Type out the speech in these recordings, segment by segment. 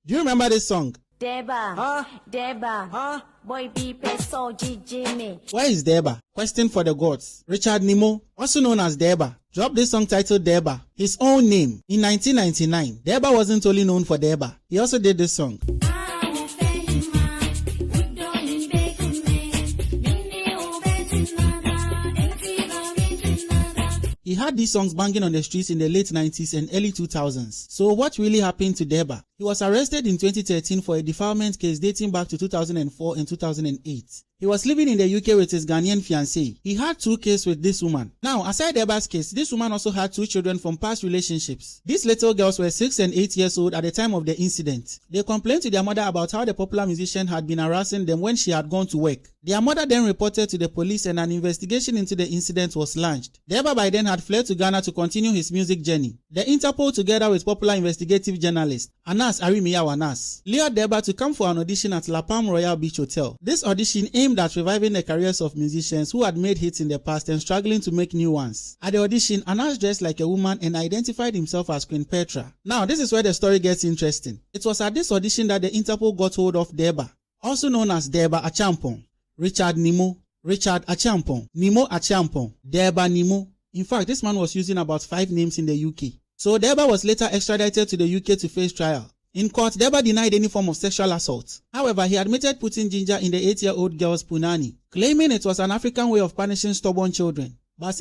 Do you remember this song? Deeba, Deeba, boy be peso Jimmy. Where is Deeba? Question for the gods. Richard Nimo, also known as Deeba, dropped this song titled Deeba, his own name, in 1999. Deeba wasn't only known for Deeba, he also did this song. He had these songs banging on the streets in the late 90s and early 2000s. So what really happened to Deeba? He was arrested in 2013 for a defilement case dating back to 2004 and 2008. He was living in the UK with his Ghanaian fiancée. He had 2 kids with this woman. Now, aside Deeba's case, this woman also had 2 children from past relationships. These little girls were 6 and 8 years old at the time of the incident. They complained to their mother about how the popular musician had been harassing them when she had gone to work. Their mother then reported to the police and an investigation into the incident was launched. Deeba by then had fled to Ghana to continue his music journey. The Interpol, together with popular investigative journalist Anas Arimiyawa Anas, lured Deeba to come for an audition at La Palm Royal Beach Hotel. This audition aimed at reviving the careers of musicians who had made hits in the past and struggling to make new ones. At the audition, Anas dressed like a woman and identified himself as Queen Petra. Now, this is where the story gets interesting. It was at this audition that the Interpol got hold of Deeba, also known as Deeba Achampong, Richard Nimo, Richard Achampong, Nimo Achampong, Deeba Nimo. In fact, this man was using about 5 names in the UK. So Deeba was later extradited to the UK to face trial. In court, Deeba denied any form of sexual assault. However, he admitted putting ginger in the 8-year-old girl's punani, claiming it was an African way of punishing stubborn children. But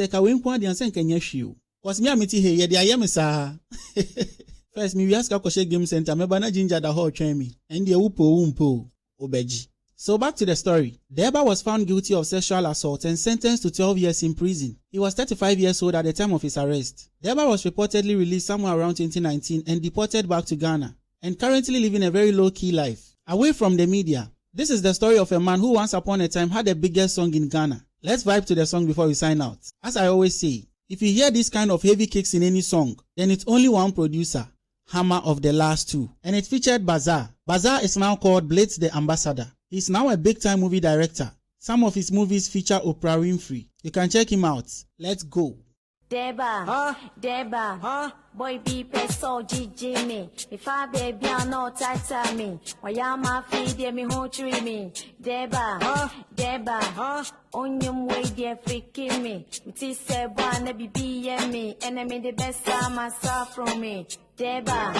first, me ask a game center, me bana ginger the whole train me, and the umpo obeji. So back to the story. Deeba was found guilty of sexual assault and sentenced to 12 years in prison. He was 35 years old at the time of his arrest. Deeba was reportedly released somewhere around 2019 and deported back to Ghana, and currently living a very low-key life, away from the media. This is the story of a man who once upon a time had the biggest song in Ghana. Let's vibe to the song before we sign out. As I always say, if you hear this kind of heavy kicks in any song, then it's only one producer, Hammer of the Last Two, and it featured Bazaar. Bazaar is now called Blades the Ambassador. He's now a big-time movie director. Some of his movies feature Oprah Winfrey. You can check him out. Let's go. Deeba, Deeba, boy be peso Jimmy. If I baby I know tight me. Why am I feed me who treat me? Deeba, Deeba, on your way dear freaking me. It is a one be me. Enemy the best time I saw from me. Deeba,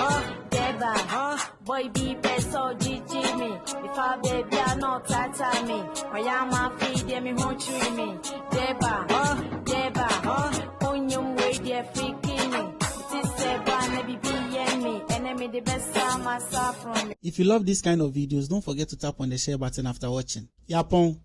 Deeba, boy be peso Jimmy. If I baby I know tight me. Why am I feed me who treat me? Deeba, Deeba. If you love this kind of videos, don't forget to tap on the share button after watching. Yapon.